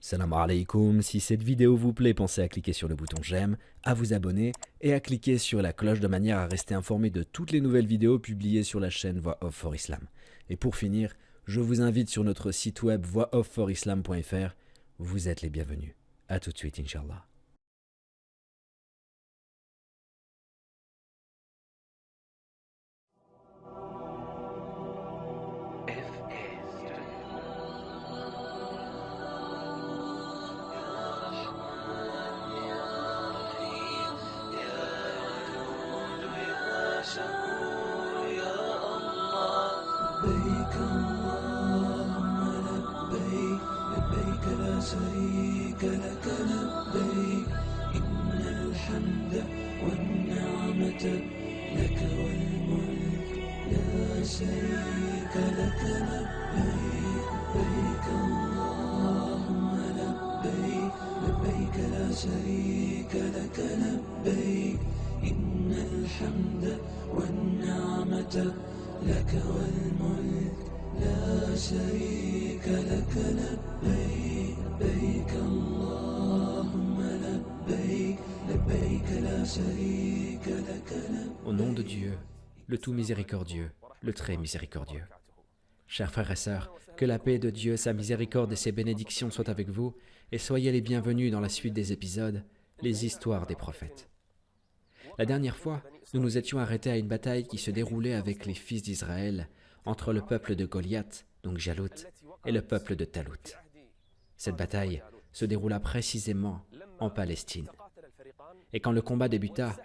Salam alaikum, si cette vidéo vous plaît, pensez à cliquer sur le bouton j'aime, à vous abonner et à cliquer sur la cloche de manière à rester informé de toutes les nouvelles vidéos publiées sur la chaîne Voix Off for Islam. Et pour finir, je vous invite sur notre site web voixoffforislam.fr. Vous êtes les bienvenus. A tout de suite, Inch'Allah. لبيك اللهم لبيك لبيك لا شريك لك لبيك إن الحمد والنعمة لك والملك لا شريك لك لبيك لبيك اللهم لبيك لبيك لا شريك لك لبيك إن الحمد والنعمة لك والملك لا شريك لك لبيك لبيك اللهم لبيك لبيك لا شريك لك لبيك. Au nom de Dieu, le tout miséricordieux, le très miséricordieux. Chers frères et sœurs, que la paix de Dieu, sa miséricorde et ses bénédictions soient avec vous, et soyez les bienvenus dans la suite des épisodes, les histoires des prophètes. La dernière fois, nous nous étions arrêtés à une bataille qui se déroulait avec les fils d'Israël entre le peuple de Goliath, donc Jalout, et le peuple de Talut. Cette bataille se déroula précisément en Palestine. Et quand le combat débuta,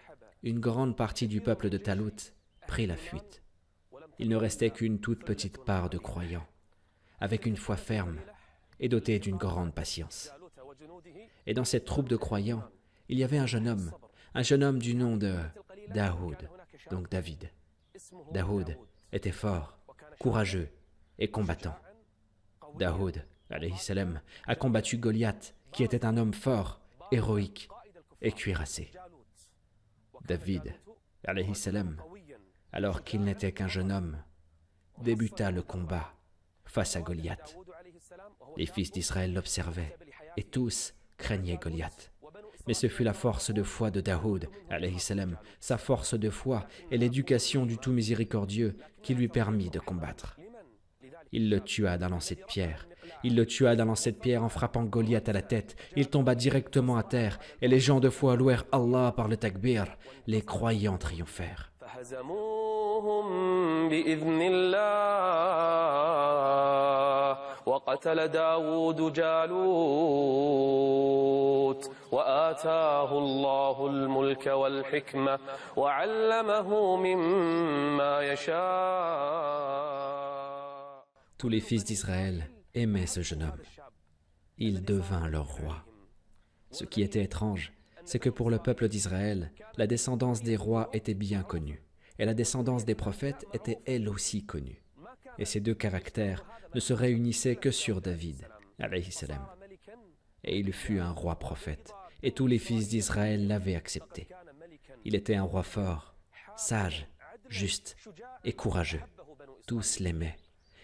une grande partie du peuple de Talut prit la fuite. Il ne restait qu'une toute petite part de croyants, avec une foi ferme et dotés d'une grande patience. Et dans cette troupe de croyants, il y avait un jeune homme du nom de Daoud, donc David. Daoud était fort, courageux et combattant. Daoud, alayhi salam, a combattu Goliath, qui était un homme fort, héroïque et cuirassé. David, alayhi salam, alors qu'il n'était qu'un jeune homme, débuta le combat face à Goliath. Les fils d'Israël l'observaient et tous craignaient Goliath. Mais ce fut la force de foi de Daoud, alayhi salam, sa force de foi et l'éducation du tout miséricordieux qui lui permit de combattre. Il le tua d'un lancer de pierre. Il le tua d'un lancer de pierre en frappant Goliath à la tête. Il tomba directement à terre et les gens de foi louèrent Allah par le takbir. Les croyants triomphèrent. وقتل داود جالوت وآتاه الله الملك والحكمة وعلمه مما يشاء. Tous les fils d'Israël aimaient ce jeune homme. Il devint leur roi. Ce qui était étrange, c'est que pour le peuple d'Israël, la descendance des rois était bien connue, et la descendance des prophètes était elle aussi connue. Et ces deux caractères ne se réunissaient que sur David, alayhi salam. Et il fut un roi prophète, et tous les fils d'Israël l'avaient accepté. Il était un roi fort, sage, juste et courageux. Tous l'aimaient.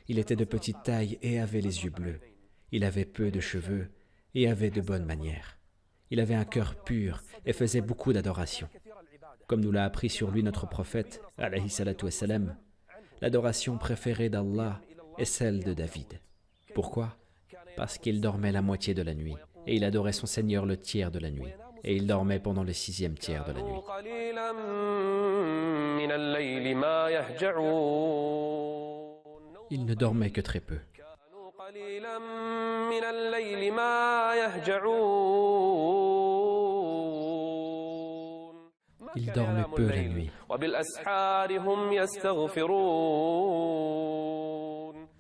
Il était de petite taille et avait les yeux bleus. Il avait peu de cheveux et avait de bonnes manières. Il avait un cœur pur et faisait beaucoup d'adoration. Comme nous l'a appris sur lui notre prophète, alayhi salatu wassalam, l'adoration préférée d'Allah est celle de David. Pourquoi? Parce qu'il dormait la moitié de la nuit, et il adorait son Seigneur le tiers de la nuit, et il dormait pendant le 6e tiers de la nuit. Il ne dormait que très peu. Il dormait peu la nuit.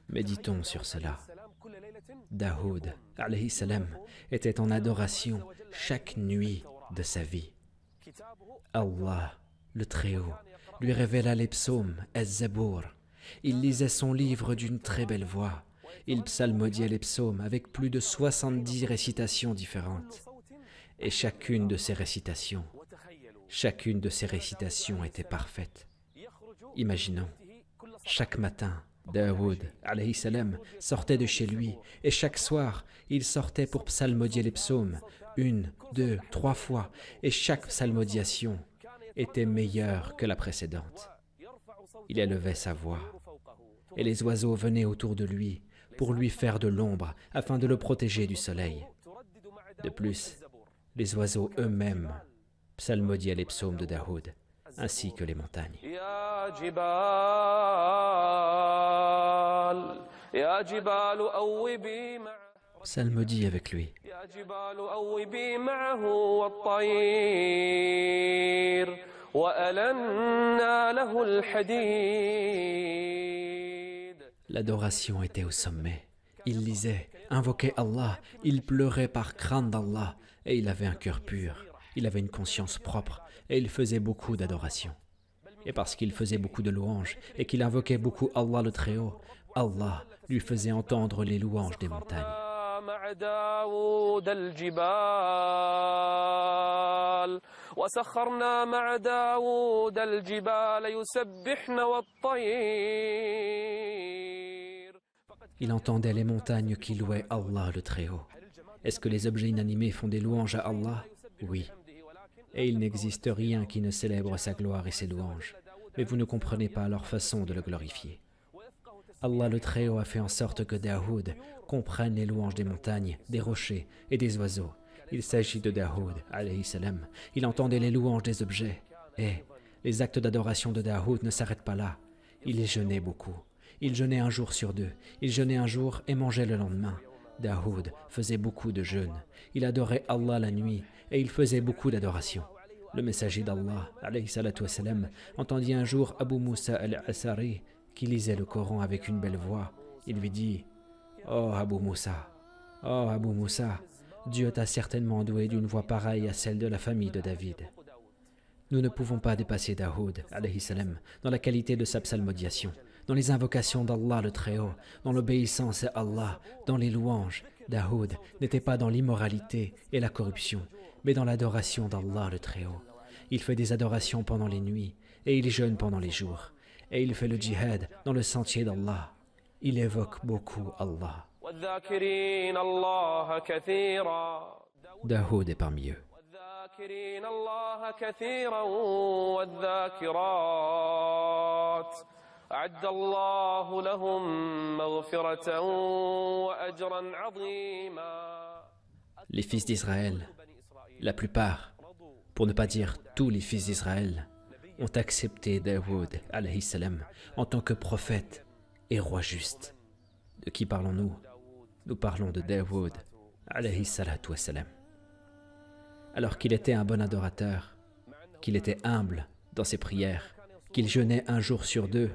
Méditons sur cela. Daoud, alayhi salam, était en adoration chaque nuit de sa vie. Allah, le Très-Haut, lui révéla les psaumes, Az-Zabour. Il lisait son livre d'une très belle voix. Il psalmodiait les psaumes avec plus de 70 récitations différentes. Et chacune de ces récitations était parfaite. Imaginons, chaque matin, Daoud, alayhi salam, sortait de chez lui et chaque soir, il sortait pour psalmodier les psaumes, 1, 2, 3 fois, et chaque psalmodiation était meilleure que la précédente. Il élevait sa voix et les oiseaux venaient autour de lui pour lui faire de l'ombre afin de le protéger du soleil. De plus, les oiseaux eux-mêmes psalmodiaient les psaumes de Daoud, ainsi que les montagnes. يا جبال أوبي معه Psalmodie avec lui. يا جبال أوبي معه والطير وألنا له الحديد. L'adoration était au sommet. Il lisait, invoquait Allah, il pleurait par crainte d'Allah, et il avait un cœur pur, il avait une conscience propre, et il faisait beaucoup d'adoration. Et parce qu'il faisait beaucoup de louanges, et qu'il invoquait beaucoup Allah le Très-Haut, Allah lui faisait entendre les louanges des montagnes. مع داود الجبال وسخرنا مع داود الجبال يسبحن والطير. Il entendait les montagnes qui louaient Allah le Très-Haut. Est-ce que les objets inanimés font des louanges à Allah? Oui. Et il n'existe rien qui ne célèbre sa gloire et ses louanges. Mais vous ne comprenez pas leur façon de le glorifier. Allah le Très-Haut a fait en sorte que Daoud comprenne les louanges des montagnes, des rochers et des oiseaux. Il s'agit de Daoud, alayhi salam. Il entendait les louanges des objets. Et les actes d'adoration de Daoud ne s'arrêtent pas là. Il jeûnait beaucoup. Il jeûnait un jour sur 2. Il jeûnait un jour et mangeait le lendemain. Daoud faisait beaucoup de jeûnes. Il adorait Allah la nuit et il faisait beaucoup d'adoration. Le messager d'Allah, alayhi salatu wassalam, entendit un jour Abu Musa al-Asari qui lisait le Coran avec une belle voix. Il lui dit « Oh Abu Musa, Dieu t'a certainement doué d'une voix pareille à celle de la famille de David. » Nous ne pouvons pas dépasser Daoud, alayhi salam, dans la qualité de sa psalmodiation, dans les invocations d'Allah le Très-Haut, dans l'obéissance à Allah, dans les louanges. Daoud n'était pas dans l'immoralité et la corruption, mais dans l'adoration d'Allah le Très-Haut. Il fait des adorations pendant les nuits et il jeûne pendant les jours. Et il fait le djihad dans le sentier d'Allah. Il évoque beaucoup Allah. والذاكرين الله كثيرا. Daoud est parmi eux. والذاكرين الله كثيرا والذاكرات أعد الله لهم مغفرة وأجرا عظيما. Les fils d'Israël, la plupart, pour ne pas dire tous les fils d'Israël, ont accepté Daoud, alayhi salam, en tant que prophète et roi juste. De qui parlons-nous? Nous parlons de Daoud, alayhi salatu wassalam. Alors qu'il était un bon adorateur, qu'il était humble dans ses prières, qu'il jeûnait un jour sur 2,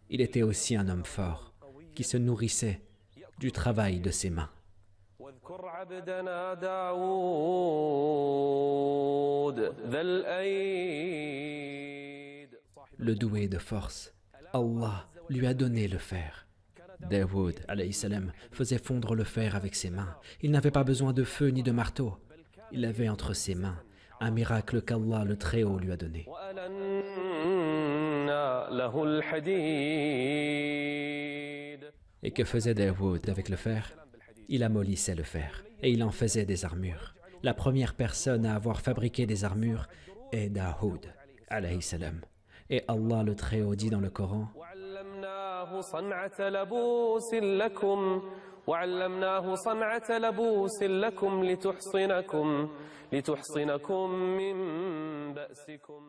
il était aussi un homme fort, qui se nourrissait du travail de ses mains. واذكر عبدنا داود ذا الأيد. Le doué de force, Allah lui a donné le fer. Daoud, alayhi salam, faisait fondre le fer avec ses mains. Il n'avait pas besoin de feu ni de marteau. Il avait entre ses mains un miracle qu'Allah le Très-Haut lui a donné. وألنا له الحديد. Et que faisait Daoud avec le fer? Il amollissait le fer et il en faisait des armures. La première personne à avoir fabriqué des armures est Daoud, alayhi salam. Et Allah le Très-Haut dit dans le Coran: وعلمناه صنعة لبوس لكم وعلمناه صنعة لبوس لكم لتحصنكم من بأسكم.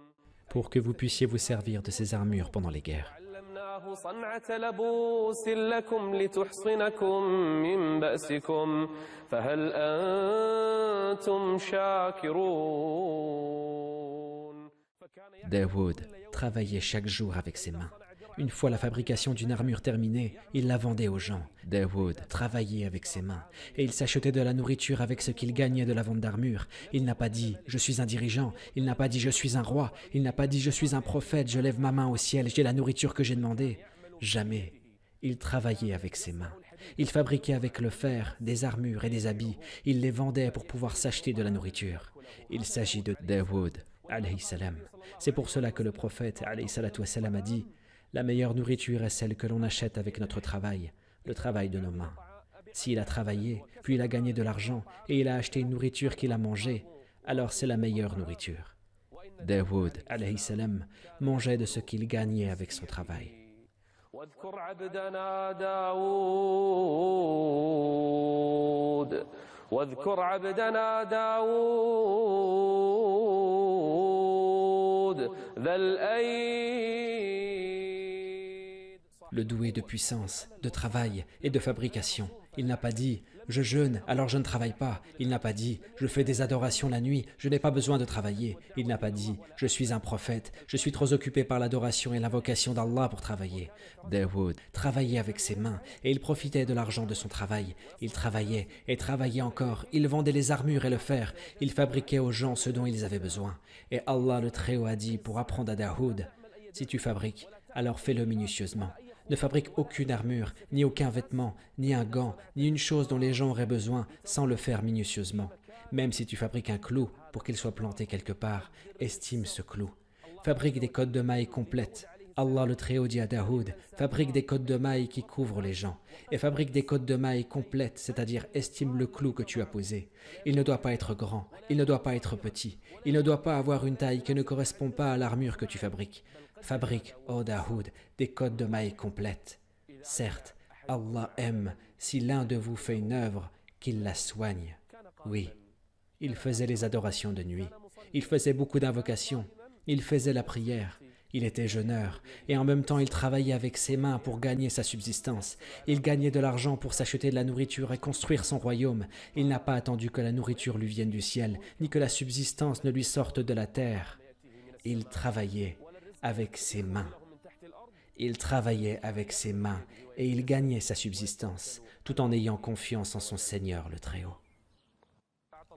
pour que vous puissiez vous servir de ces armures pendant les guerres. علمناه صنعة لبوس لكم لتحصنكم من بأسكم فهل أنتم شاكرون. Daoud travaillait chaque jour avec ses mains. Une fois la fabrication d'une armure terminée, il la vendait aux gens. Daoud travaillait avec ses mains et il s'achetait de la nourriture avec ce qu'il gagnait de la vente d'armures. Il n'a pas dit « je suis un dirigeant », il n'a pas dit « je suis un roi », il n'a pas dit « je suis un prophète, je lève ma main au ciel, j'ai la nourriture que j'ai demandée ». Jamais. Il travaillait avec ses mains. Il fabriquait avec le fer des armures et des habits. Il les vendait pour pouvoir s'acheter de la nourriture. Il s'agit de Daoud, alayhi salam. C'est pour cela que le prophète, alayhi salatu wassalam, a dit: La meilleure nourriture est celle que l'on achète avec notre travail, le travail de nos mains. S'il a travaillé, puis il a gagné de l'argent et il a acheté une nourriture qu'il a mangée, alors c'est la meilleure nourriture. Daoud, alayhi salam, mangeait de ce qu'il gagnait avec son travail. واذكر عبدنا داود واذكر عبدنا داود ذا الأيد. Le doué de puissance, de travail et de fabrication. Il n'a pas dit « je jeûne, alors je ne travaille pas ». Il n'a pas dit « je fais des adorations la nuit, je n'ai pas besoin de travailler ». Il n'a pas dit « je suis un prophète, je suis trop occupé par l'adoration et l'invocation d'Allah pour travailler ». Daoud travaillait avec ses mains et il profitait de l'argent de son travail. Il travaillait et travaillait encore. Il vendait les armures et le fer. Il fabriquait aux gens ce dont ils avaient besoin. Et Allah le Très-Haut a dit pour apprendre à Daoud « si tu fabriques, alors fais-le minutieusement ». Ne fabrique aucune armure, ni aucun vêtement, ni un gant, ni une chose dont les gens auraient besoin sans le faire minutieusement. Même si tu fabriques un clou pour qu'il soit planté quelque part, estime ce clou. Fabrique des cottes de mailles complètes. Allah le Très-Haut dit à Daoud, fabrique des cottes de mailles qui couvrent les gens. Et fabrique des cottes de mailles complètes, c'est-à-dire estime le clou que tu as posé. Il ne doit pas être grand, il ne doit pas être petit. Il ne doit pas avoir une taille qui ne correspond pas à l'armure que tu fabriques. Fabrique, ô Daoud, des cottes de mailles complètes. Certes, Allah aime, si l'un de vous fait une œuvre, qu'il la soigne. Oui, il faisait les adorations de nuit, il faisait beaucoup d'invocations, il faisait la prière, il était jeûneur, et en même temps il travaillait avec ses mains pour gagner sa subsistance. Il gagnait de l'argent pour s'acheter de la nourriture et construire son royaume. Il n'a pas attendu que la nourriture lui vienne du ciel, ni que la subsistance ne lui sorte de la terre. Il travaillait avec ses mains. Il travaillait avec ses mains et il gagnait sa subsistance tout en ayant confiance en son Seigneur le Très-Haut.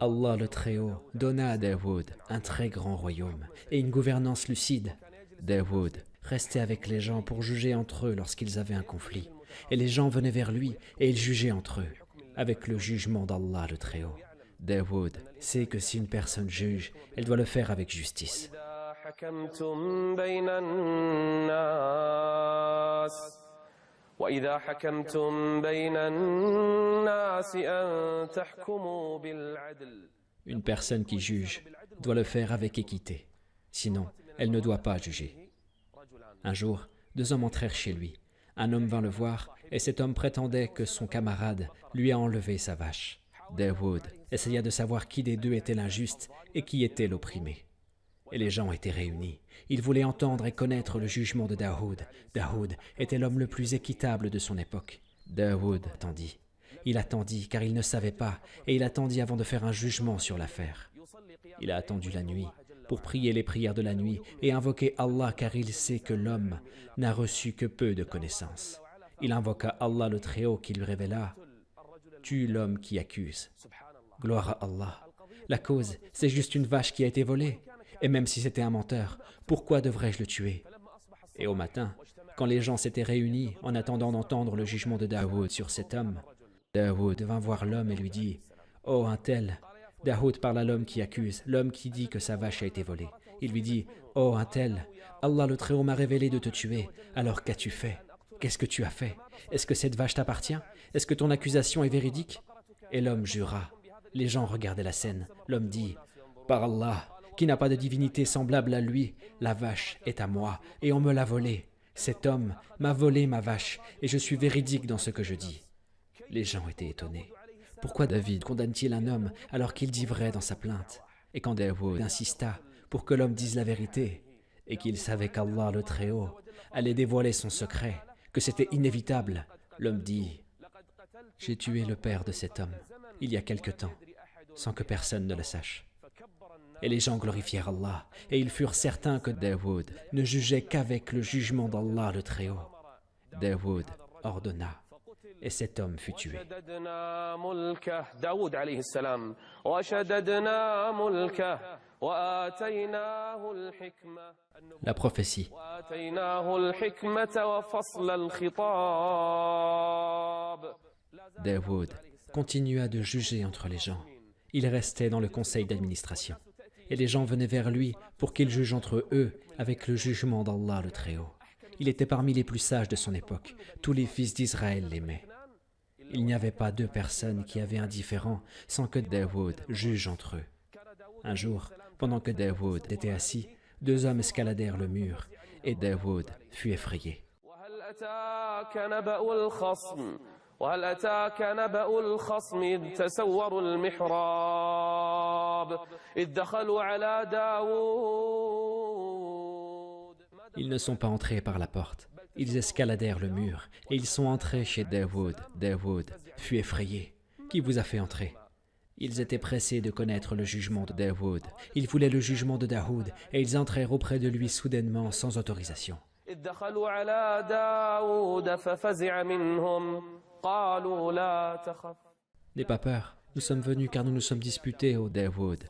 Allah le Très-Haut donna à Daoud un très grand royaume et une gouvernance lucide. Daoud restait avec les gens pour juger entre eux lorsqu'ils avaient un conflit. Et les gens venaient vers lui et il jugeait entre eux avec le jugement d'Allah le Très-Haut. Daoud sait que si une personne juge, elle doit le faire avec justice. حكمتم بين الناس وإذا حكمتم بين الناس أن تحكموا بالعدل. Une personne qui juge doit le faire avec équité, sinon elle ne doit pas juger. Un jour, 2 hommes entrèrent chez lui. Un homme vint le voir et cet homme prétendait que son camarade lui a enlevé sa vache. Daoud essaya de savoir qui des deux était l'injuste et qui était l'opprimé. Et les gens étaient réunis. Ils voulaient entendre et connaître le jugement de Daoud. Daoud était l'homme le plus équitable de son époque. Daoud attendit. Il attendit car il ne savait pas et il attendit avant de faire un jugement sur l'affaire. Il a attendu la nuit pour prier les prières de la nuit et invoquer Allah car il sait que l'homme n'a reçu que peu de connaissances. Il invoqua Allah le Très-Haut qui lui révéla « Tue l'homme qui accuse ». Gloire à Allah. La cause, c'est juste une vache qui a été volée. Et même si c'était un menteur, pourquoi devrais-je le tuer? Et au matin, quand les gens s'étaient réunis en attendant d'entendre le jugement de Daoud sur cet homme, Daoud vint voir l'homme et lui dit « Oh, un tel !» Daoud parle à l'homme qui accuse, l'homme qui dit que sa vache a été volée. Il lui dit « Oh, un tel, Allah le Très-Haut m'a révélé de te tuer. Alors qu'as-tu fait? Qu'est-ce que tu as fait? Est-ce que cette vache t'appartient? Est-ce que ton accusation est véridique ?» Et l'homme jura. Les gens regardaient la scène. L'homme dit « Par Allah, qui n'a pas de divinité semblable à lui, la vache est à moi et on me l'a volée. Cet homme m'a volé ma vache et je suis véridique dans ce que je dis. » Les gens étaient étonnés. Pourquoi David condamne-t-il un homme alors qu'il dit vrai dans sa plainte? Et quand Daoud insista pour que l'homme dise la vérité et qu'il savait qu'Allah le Très-Haut allait dévoiler son secret, que c'était inévitable, l'homme dit « J'ai tué le père de cet homme il y a quelque temps, sans que personne ne le sache. » Et les gens glorifièrent Allah, et ils furent certains que Daoud ne jugeait qu'avec le jugement d'Allah le Très-Haut. Daoud ordonna, et cet homme fut tué. وشددنا ملكه داود عليه السلام وشددنا ملكه وآتيناه الحكمة La prophétie. وآتيناه الحكمة وفصل الخطاب. Daoud continua de juger entre les gens. Il restait dans le conseil d'administration. Et les gens venaient vers lui pour qu'il juge entre eux avec le jugement d'Allah le Très-Haut. Il était parmi les plus sages de son époque. Tous les fils d'Israël l'aimaient. Il n'y avait pas deux personnes qui avaient un différend sans que Daoud juge entre eux. Un jour, pendant que Daoud était assis, deux hommes escaladèrent le mur et Daoud fut effrayé. وهل أتاك نبأ الخصم إذ تسوروا المحراب إذ دخلوا على داود. Ils ne sont pas entrés par la porte. Ils escaladèrent le mur et ils sont entrés chez Daoud. Daoud fut effrayé. Qui vous a fait entrer? Ils étaient pressés de connaître le jugement de Daoud. Ils voulaient le jugement de Daoud et ils entrèrent auprès de lui soudainement sans autorisation. إذ دخلوا على داود ففزع منهم قالوا لا تخف. N'aie pas peur, nous sommes venus car nous nous sommes disputés, ô Daoud.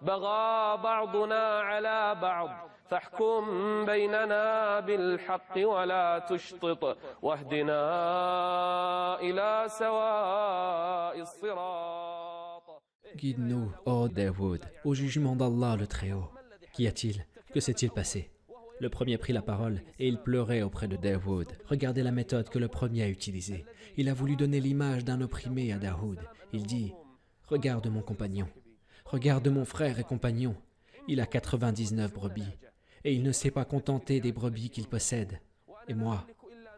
بغى بعضنا على بعض فاحكم بيننا بالحق ولا تشطط واهدنا إلى سواء الصراط. Guide-nous, ô Daoud, au jugement d'Allah le Très-Haut. Qu'y a-t-il? Que s'est-il passé? Le premier prit la parole et il pleurait auprès de Daoud. Regardez la méthode que le premier a utilisée. Il a voulu donner l'image d'un opprimé à Daoud. Il dit « Regarde mon compagnon, regarde mon frère et compagnon. Il a 99 brebis et il ne s'est pas contenté des brebis qu'il possède. Et moi,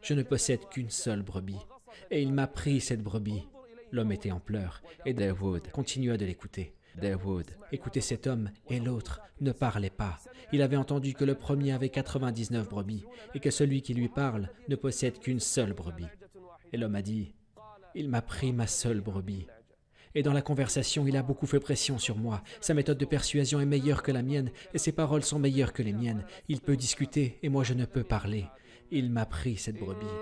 je ne possède qu'une seule brebis. Et il m'a pris cette brebis. » L'homme était en pleurs et Daoud continua de l'écouter. Daoud écoutait cet homme et l'autre ne parlait pas. Il avait entendu que le premier avait 99 brebis et que celui qui lui parle ne possède qu'une seule brebis. Et l'homme a dit « Il m'a pris ma seule brebis. » Et dans la conversation, il a beaucoup fait pression sur moi. Sa méthode de persuasion est meilleure que la mienne et ses paroles sont meilleures que les miennes. Il peut discuter et moi je ne peux parler. Il m'a pris cette brebis.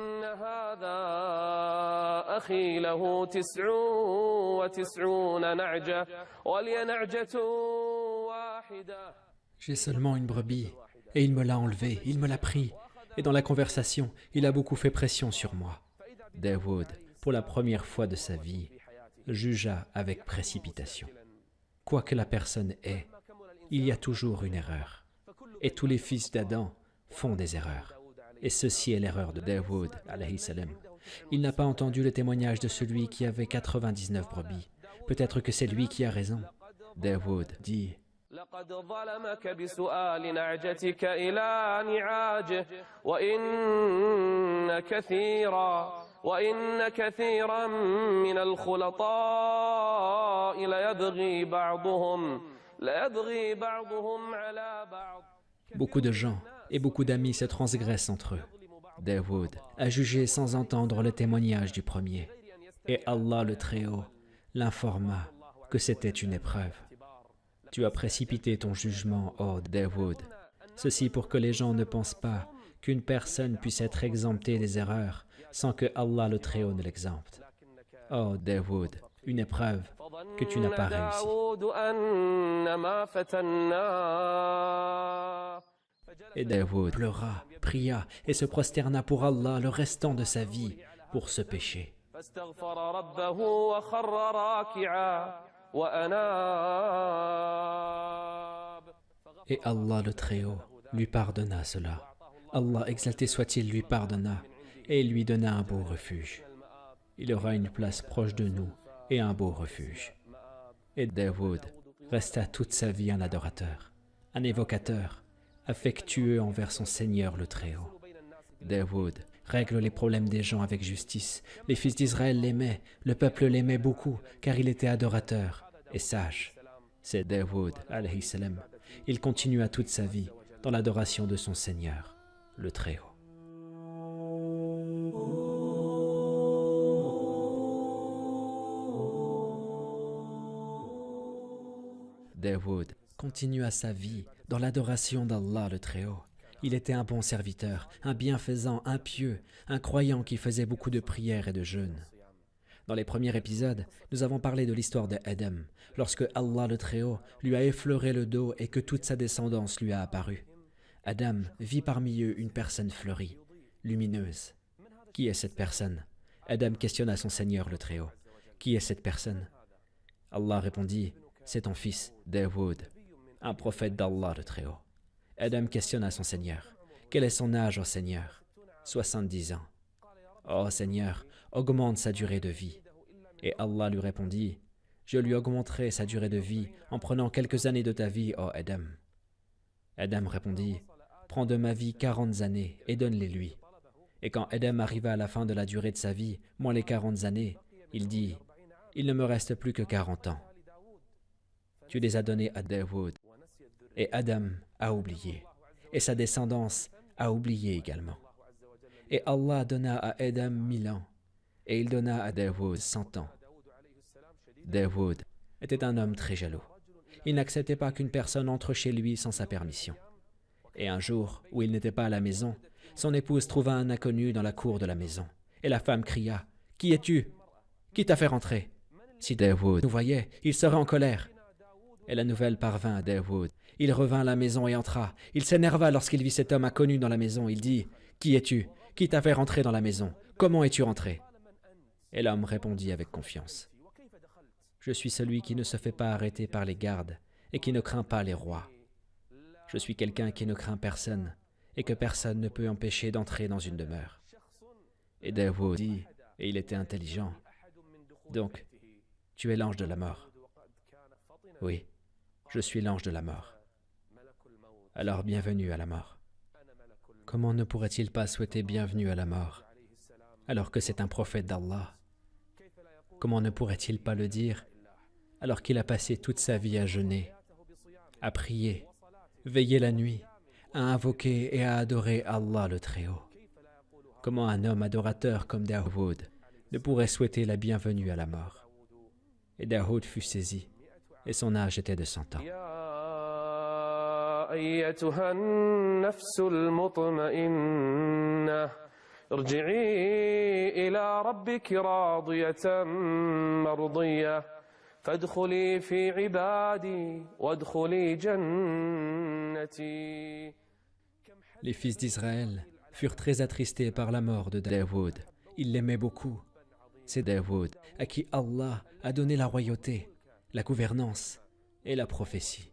أخي له 99 نعجة ولي نعجة واحدة. J'ai seulement une brebis et il me l'a enlevée, il me l'a pris. Et dans la conversation, il a beaucoup fait pression sur moi. Daoud, pour la première fois de sa vie, jugea avec précipitation. Quoi que la personne ait, il y a toujours une erreur. Et tous les fils d'Adam font des erreurs. Et ceci est l'erreur de Daoud, alayhi salam. Il n'a pas entendu le témoignage de celui qui avait 99 brebis. Peut-être que c'est lui qui a raison. Daoud dit لقد ظلمك بسؤال نعجتك إلى نعاجه وإن كثيرا من الخلطاء ليبغي بعضهم على بعض. Beaucoup de gens et beaucoup d'amis se transgressent entre eux. Daoud a jugé sans entendre le témoignage du premier. Et Allah le Très-Haut l'informa que c'était une épreuve. Tu as précipité ton jugement, ô Daoud. Ceci pour que les gens ne pensent pas qu'une personne puisse être exemptée des erreurs sans que Allah le Très-Haut ne l'exempte. Ô Daoud, une épreuve que tu n'as pas réussi. Et Daoud pleura, pria et se prosterna pour Allah le restant de sa vie pour ce péché. Et Allah le Très-Haut lui pardonna cela. Allah exalté soit-il lui pardonna et lui donna un beau refuge. Il aura une place proche de nous et un beau refuge. Et Daoud resta toute sa vie un adorateur, un évocateur, affectueux envers son Seigneur le Très-Haut. Daoud règle les problèmes des gens avec justice. Les fils d'Israël l'aimaient, le peuple l'aimait beaucoup car il était adorateur et sage. C'est Daoud, alayhi salam. Il continua toute sa vie dans l'adoration de son Seigneur, le Très-Haut. Daoud continua sa vie dans l'adoration d'Allah le Très-Haut. Il était un bon serviteur, un bienfaisant, un pieux, un croyant qui faisait beaucoup de prières et de jeûnes. Dans les premiers épisodes, nous avons parlé de l'histoire d'Adam, lorsque Allah le Très-Haut lui a effleuré le dos et que toute sa descendance lui a apparu. Adam vit parmi eux une personne fleurie, lumineuse. Qui est cette personne? Adam questionna son Seigneur le Très-Haut. Qui est cette personne? Allah répondit, c'est ton fils, Daoud, un prophète d'Allah le Très-Haut. Adam questionna son Seigneur. Quel est son âge, ô Seigneur? 70 ans. Ô Seigneur, augmente sa durée de vie. Et Allah lui répondit, je lui augmenterai sa durée de vie en prenant quelques années de ta vie, ô Adam. Adam répondit, prends de ma vie 40 années et donne-les lui. Et quand Adam arriva à la fin de la durée de sa vie, moins les 40 années, il dit, il ne me reste plus que 40 ans. Tu les as donnés à Daoud. Et Adam a oublié. Et sa descendance a oublié également. Et Allah donna à Adam 1000 ans. Et il donna à Daoud 100 ans. Daoud était un homme très jaloux. Il n'acceptait pas qu'une personne entre chez lui sans sa permission. Et un jour, où il n'était pas à la maison, son épouse trouva un inconnu dans la cour de la maison. Et la femme cria, « Qui es-tu? Qui t'a fait rentrer ?» Si Daoud nous voyait, il serait en colère. Et la nouvelle parvint à Daoud. Il revint à la maison et entra. Il s'énerva lorsqu'il vit cet homme inconnu dans la maison. Il dit, « Qui es-tu? Qui t'a fait rentrer dans la maison? Comment es-tu rentré ?» Et l'homme répondit avec confiance, « Je suis celui qui ne se fait pas arrêter par les gardes et qui ne craint pas les rois. Je suis quelqu'un qui ne craint personne et que personne ne peut empêcher d'entrer dans une demeure. » Et Daoud dit, et il était intelligent, « Donc, tu es l'ange de la mort. » Oui, je suis l'ange de la mort. Alors bienvenue à la mort. Comment ne pourrait-il pas souhaiter bienvenue à la mort, alors que c'est un prophète d'Allah? Comment ne pourrait-il pas le dire, alors qu'il a passé toute sa vie à jeûner, à prier, veiller la nuit, à invoquer et à adorer Allah le Très-Haut? Comment un homme adorateur comme Daoud ne pourrait souhaiter la bienvenue à la mort? Et Daoud fut saisi, et son âge était de 100 ans. يا أيتها النفس المطمئنة ارجعي إلى ربك راضية مرضية فادخلي في عبادي وادخلي جنتي. Les fils d'Israël furent très attristés par la mort de Daoud. Ils l'aimaient beaucoup. C'est Daoud à qui Allah a donné la royauté, la gouvernance et la prophétie.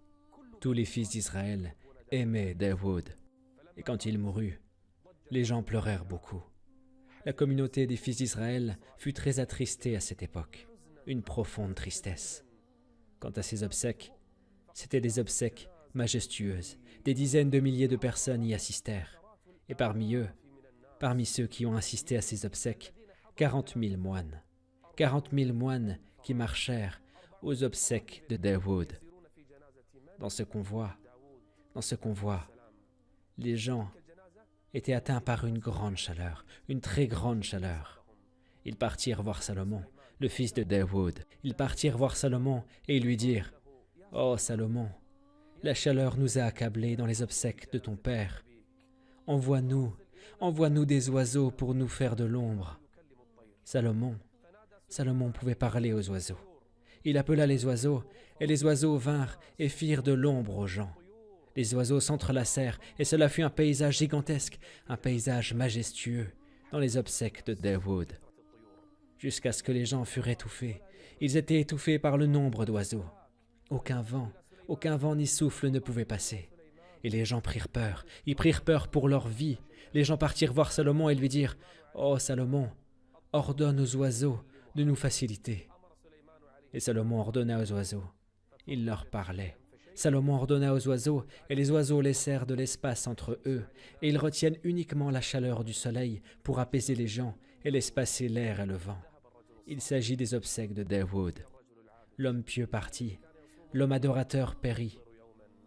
Tous les fils d'Israël aimaient Daoud. Et quand il mourut, les gens pleurèrent beaucoup. La communauté des fils d'Israël fut très attristée à cette époque. Une profonde tristesse. Quant à ses obsèques, c'étaient des obsèques majestueuses. Des dizaines de milliers de personnes y assistèrent. Et parmi eux, parmi ceux qui ont assisté à ces obsèques, 40 000 moines. 40 000 moines qui marchèrent aux obsèques de Daoud. Dans ce convoi, les gens étaient atteints par une grande chaleur, une très grande chaleur. Ils partirent voir Salomon, le fils de Daoud. Ils partirent voir Salomon et lui dirent, « Oh Salomon, la chaleur nous a accablés dans les obsèques de ton père. Envoie-nous des oiseaux pour nous faire de l'ombre. » Salomon pouvait parler aux oiseaux. Il appela les oiseaux, et les oiseaux vinrent et firent de l'ombre aux gens. Les oiseaux s'entrelacèrent, et cela fut un paysage gigantesque, un paysage majestueux, dans les obsèques de Daoud. Jusqu'à ce que les gens furent étouffés. Ils étaient étouffés par le nombre d'oiseaux. Aucun vent ni souffle ne pouvait passer. Et les gens prirent peur. Ils prirent peur pour leur vie. Les gens partirent voir Salomon et lui dirent, « Oh Salomon, ordonne aux oiseaux de nous faciliter. » Et Salomon ordonna aux oiseaux. Il leur parlait. Salomon ordonna aux oiseaux, et les oiseaux laissèrent de l'espace entre eux, et ils retiennent uniquement la chaleur du soleil pour apaiser les gens et laissent passer l'air et le vent. Il s'agit des obsèques de Daoud. L'homme pieux partit, l'homme adorateur périt,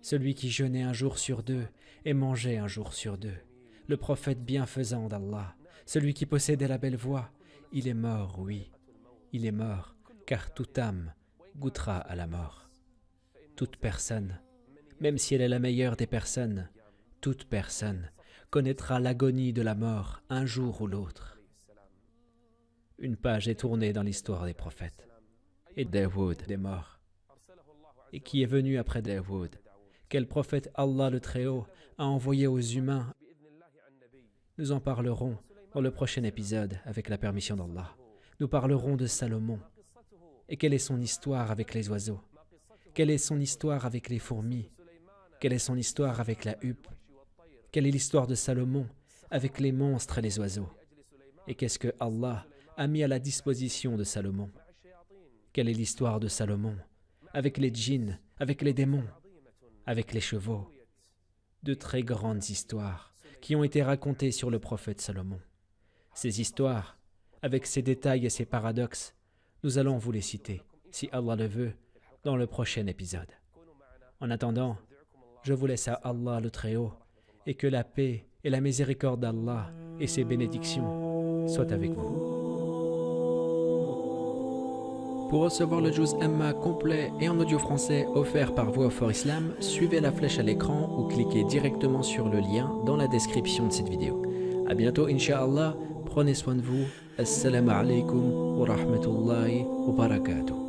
celui qui jeûnait un jour sur deux et mangeait un jour sur deux, le prophète bienfaisant d'Allah, celui qui possédait la belle voix, il est mort, oui, il est mort, car toute âme goûtera à la mort. Toute personne, même si elle est la meilleure des personnes, toute personne connaîtra l'agonie de la mort un jour ou l'autre. Une page est tournée dans l'histoire des prophètes. Et Daoud est mort. Et qui est venu après Daoud? Quel prophète Allah le Très-Haut a envoyé aux humains? Nous en parlerons dans le prochain épisode avec la permission d'Allah. Nous parlerons de Salomon. Et quelle est son histoire avec les oiseaux? Quelle est son histoire avec les fourmis? Quelle est son histoire avec la huppe? Quelle est l'histoire de Salomon avec les monstres et les oiseaux? Et qu'est-ce que Allah a mis à la disposition de Salomon? Quelle est l'histoire de Salomon avec les djinns, avec les démons, avec les chevaux? De très grandes histoires qui ont été racontées sur le prophète Salomon. Ces histoires, avec ses détails et ses paradoxes, nous allons vous les citer, si Allah le veut, dans le prochain épisode. En attendant, je vous laisse à Allah le Très-Haut et que la paix et la miséricorde d'Allah et ses bénédictions soient avec vous. Pour recevoir le Juz Amma complet et en audio français offert par Voix for Islam, suivez la flèche à l'écran ou cliquez directement sur le lien dans la description de cette vidéo. A bientôt, Inch'Allah. Prenez soin de vous. Assalamu alaikum wa rahmatullahi wa barakatuh.